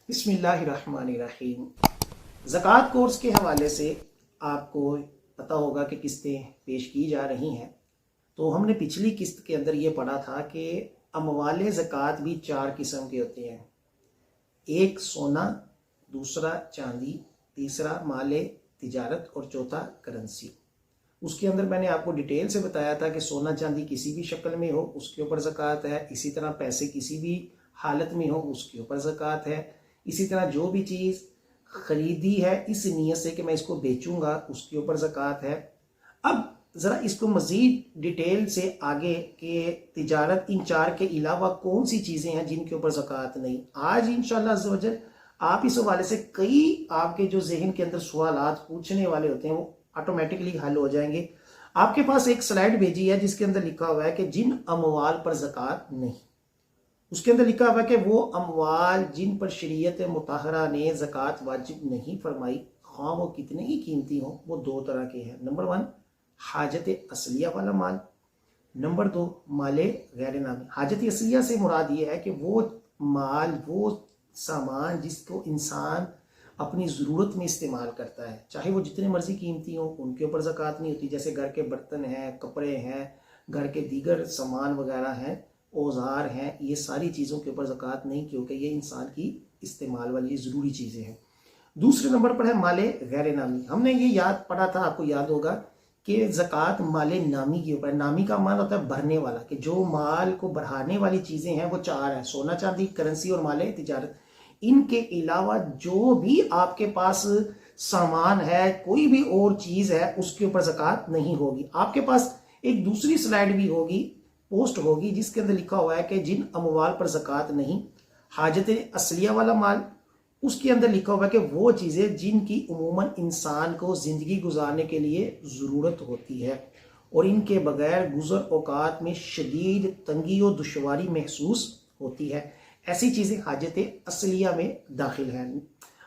बिस्मिल्लाहिर्रहमानिर्रहीम। ज़कात कोर्स के हवाले से आपको पता होगा कि किस्तें पेश की जा रही हैं। तो हमने पिछली किस्त के अंदर ये पढ़ा था कि अमवाले ज़कात भी 4 किस्म के होते हैं। एक सोना, दूसरा चांदी, तीसरा माले तिजारत और चौथा करेंसी। उसके अंदर मैंने आपको डिटेल से बताया था कि सोना चांदी किसी भी शक्ल में हो उसके ऊपर ज़कात है, इसी तरह पैसे किसी भी हालत में हो उसके ऊपर ज़कात है, इसी तरह जो भी चीज़ खरीदी है इस नीयत से कि मैं इसको बेचूंगा उसके ऊपर ज़कात है। अब ज़रा इसको मज़ीद डिटेल से आगे के तिजारत, इन 4 के अलावा कौन सी चीज़ें हैं जिनके ऊपर ज़कात नहीं। आज इंशाअल्लाह अज़्ज़ व जल आप इस हवाले से कई आपके जो जहन के अंदर सवालात पूछने वाले होते हैं वो ऑटोमेटिकली हल हो जाएंगे। आपके पास एक स्लाइड भेजी है जिसके अंदर लिखा हुआ है कि जिन अमवाल पर ज़कात नहीं। उसके अंदर लिखा हुआ है कि वो अमवाल जिन पर शरीयत मुताहरा ने ज़कात वाजिब नहीं फरमाई, हाँ वो कितने ही कीमती हों, वो 2 तरह के हैं। नंबर 1 हाजत असलिया वाला माल, नंबर 2 माले गैर नामी। हाजत असलिया से मुराद ये है कि वो माल, वो सामान जिसको इंसान अपनी ज़रूरत में इस्तेमाल करता है, चाहे वो जितने मर्जी कीमती हों, उनके ऊपर ज़कात नहीं होती। जैसे घर के बर्तन हैं, कपड़े हैं, घर के दीगर सामान वगैरह हैं, औजार हैं, ये सारी चीज़ों के ऊपर ज़कात नहीं, क्योंकि ये इंसान की इस्तेमाल वाली ज़रूरी चीज़ें हैं। दूसरे नंबर पर है माले गैर नामी। हमने ये याद पढ़ा था, आपको याद होगा कि ज़कात माले नामी के ऊपर। नामी का माल होता है भरने वाला, कि जो माल को बढ़ाने वाली चीज़ें हैं वो 4 हैं: सोना चांदी, करेंसी और माले तिजारत। इनके अलावा जो भी आपके पास सामान है, कोई भी और चीज़ है, उसके ऊपर ज़कात नहीं होगी। आपके पास एक दूसरी स्लाइड भी होगी, पोस्ट होगी, जिसके अंदर लिखा हुआ है कि जिन अमवाल पर ज़कात नहीं, हाजत असलिया वाला माल। उसके अंदर लिखा हुआ है कि वो चीज़ें जिनकी उमूमन इंसान को ज़िंदगी गुजारने के लिए ज़रूरत होती है और इनके बगैर गुज़र औकात में शदीद तंगी और दुश्वारी महसूस होती है, ऐसी चीज़ें हाजत असलिया में दाखिल हैं।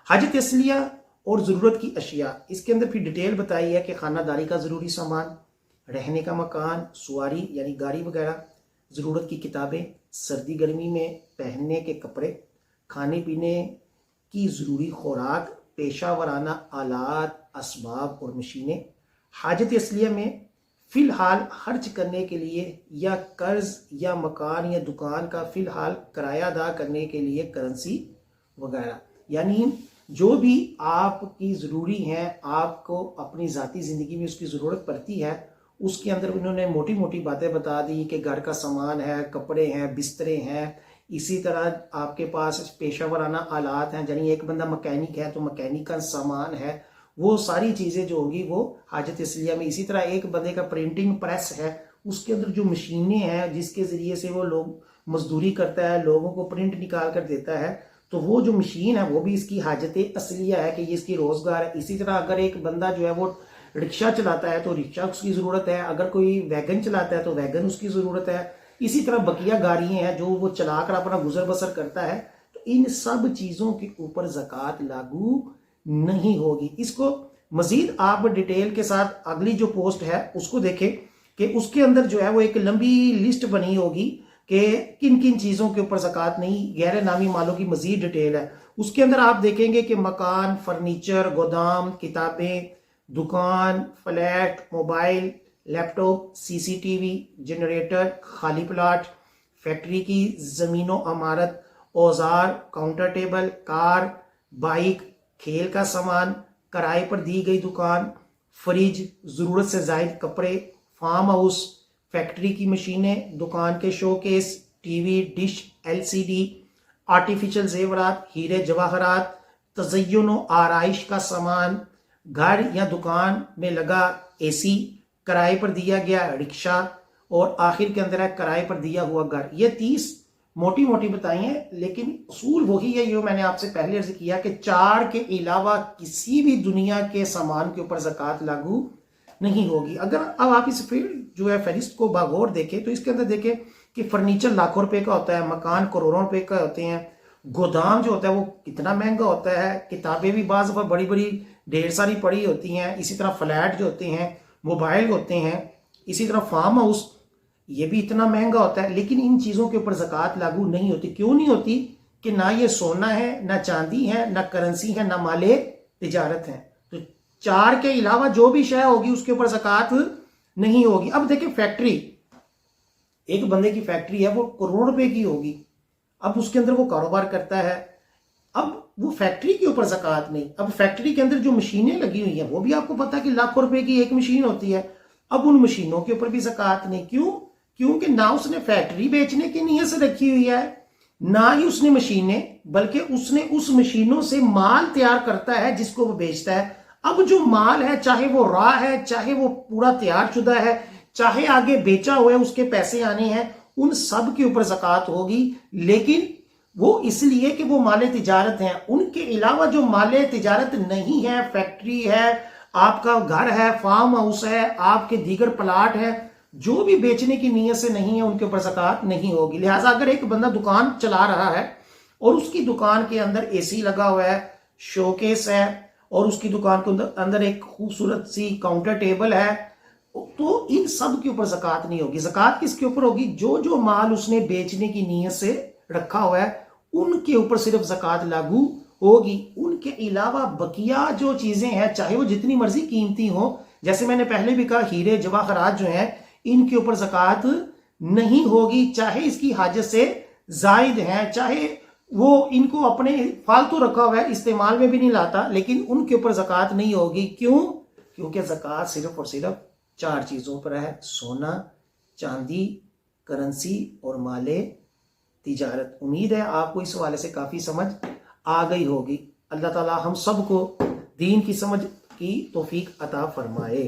हाजत असलिया और ज़रूरत की अशिया, इसके अंदर फिर डिटेल बताई है कि खानादारी का ज़रूरी सामान, रहने का मकान, सवारी यानी गाड़ी वगैरह, ज़रूरत की किताबें, सर्दी गर्मी में पहनने के कपड़े, खाने पीने की ज़रूरी खुराक, पेशा वराना आलात, असबाब और मशीनें। हाजत असलिया में फ़िलहाल खर्च करने के लिए या कर्ज या मकान या दुकान का फ़िलहाल किराया अदा करने के लिए करेंसी वगैरह, यानी जो भी आपकी ज़रूरी हैं, आपको अपनी ज़ाती ज़िंदगी में उसकी ज़रूरत पड़ती है, उसके अंदर उन्होंने मोटी मोटी बातें बता दी कि घर का सामान है, कपड़े हैं, बिस्तरे हैं, इसी तरह आपके पास पेशा वराना आलात हैं, यानी एक बंदा मकैनिक है तो मकैनिक का सामान है, वो सारी चीज़ें जो होगी वो हाजत असलिया में। इसी तरह एक बंदे का प्रिंटिंग प्रेस है, उसके अंदर जो मशीनें हैं जिसके ज़रिए से वो लोग मजदूरी करता है, लोगों को प्रिंट निकाल कर देता है, तो वो जो मशीन है वो भी इसकी हाजत असलिया है कि ये इसकी रोज़गार है। इसी तरह अगर एक बंदा जो है वो रिक्शा चलाता है तो रिक्शा उसकी ज़रूरत है, अगर कोई वैगन चलाता है तो वैगन उसकी ज़रूरत है। इसी तरह बकिया गाड़ियाँ हैं जो वो चलाकर अपना गुजर बसर करता है, तो इन सब चीज़ों के ऊपर ज़कात लागू नहीं होगी। इसको मज़ीद आप डिटेल के साथ अगली जो पोस्ट है उसको देखें कि उसके अंदर जो है वो एक लंबी लिस्ट बनी होगी कि किन किन चीज़ों के ऊपर ज़कात नहीं, गैर नामी मालों की मज़ीद डिटेल है। उसके अंदर आप देखेंगे कि मकान, फर्नीचर, गोदाम, किताबें, दुकान, flat, mobile, laptop, CCTV, generator, खाली प्लाट, फैक्ट्री की ज़मीनो अमारत, औजार, काउंटर टेबल, कार, बाइक, खेल का सामान, किराए पर दी गई दुकान, फ्रिज, ज़रूरत से ज़ायद कपड़े, फार्म हाउस, फैक्ट्री की मशीनें, दुकान के showcase, TV, dish, LCD, artificial जेवरात, हीरे जवाहरात, तज़य्युन व आराइश का सामान, घर या दुकान में लगा एसी, किराए पर दिया गया रिक्शा, और आखिर के अंदर है किराए पर दिया हुआ घर। ये 30 मोटी मोटी बताई हैं, लेकिन उसूल वही है जो मैंने आपसे पहले अर्ज किया कि 4 के अलावा किसी भी दुनिया के सामान के ऊपर ज़कात लागू नहीं होगी। अगर अब आप इस जो है फहरिस्त को बागौर देखें तो इसके अंदर देखें कि फर्नीचर लाखों रुपए का होता है, मकान करोड़ों रुपए का होते हैं, गोदाम जो होता है वो कितना महंगा होता है, किताबें भी बाज़ दफ़ा बड़ी बड़ी ढेर सारी पड़ी होती हैं, इसी तरह फ्लैट जो होते हैं, मोबाइल होते हैं, इसी तरह फार्म हाउस ये भी इतना महंगा होता है। लेकिन इन चीज़ों के ऊपर ज़कात लागू नहीं होती। क्यों नहीं होती? कि ना ये सोना है, ना चांदी है, ना करेंसी है, ना माले तिजारत है। तो 4 के अलावा जो भी शय होगी उसके ऊपर ज़कात नहीं होगी। अब देखिए फैक्ट्री, एक बंदे की फैक्ट्री है, वो करोड़ रुपए की होगी, अब उसके अंदर वो कारोबार करता है, अब वो फैक्ट्री के ऊपर ज़कात नहीं। अब फैक्ट्री के अंदर जो मशीनें लगी हुई हैं वो भी आपको पता है कि लाखों रुपए की एक मशीन होती है, अब उन मशीनों के ऊपर भी ज़कात नहीं। क्यों? क्योंकि ना उसने फैक्ट्री बेचने की नीयत से रखी हुई है, ना ही उसने मशीनें, बल्कि उसने उस मशीनों से माल तैयार करता है जिसको वो बेचता है। अब जो माल है, चाहे वो रा है, चाहे वो पूरा तैयार शुदा है, चाहे आगे बेचा हुआ है, उसके पैसे आने हैं, उन सब के ऊपर ज़कात होगी। लेकिन वो इसलिए कि वो माले तिजारत हैं। उनके अलावा जो माले तिजारत नहीं है, फैक्ट्री है, आपका घर है, फार्म हाउस है, आपके दीगर प्लाट है, जो भी बेचने की नीयत से नहीं है, उनके ऊपर ज़कात नहीं होगी। लिहाजा अगर एक बंदा दुकान चला रहा है और उसकी दुकान के अंदर एसी लगा हुआ है, शोकेस है, और उसकी दुकान के अंदर एक खूबसूरत सी काउंटर टेबल है, तो इन सब के ऊपर ज़कात नहीं होगी। ज़कात किसके ऊपर होगी? जो जो माल उसने बेचने की नीयत से रखा हुआ है उनके ऊपर सिर्फ ज़कात लागू होगी। उनके अलावा बकिया जो चीजें हैं, चाहे वो जितनी मर्जी कीमती हो, जैसे मैंने पहले भी कहा, हीरे जवाहरात जो हैं, इनके ऊपर ज़कात नहीं होगी, चाहे इसकी हाजत से जायद है, चाहे वो इनको अपने फालतू रखा हुआ है, इस्तेमाल में भी नहीं लाता, लेकिन उनके ऊपर ज़कात नहीं होगी। क्यों? क्योंकि ज़कात सिर्फ और सिर्फ 4 चीज़ों पर है: सोना, चांदी, करेंसी और माले तिजारत। उम्मीद है आपको इस हवाले से काफ़ी समझ आ गई होगी। अल्लाह ताला हम सबको दीन की समझ की तौफीक अता फरमाए।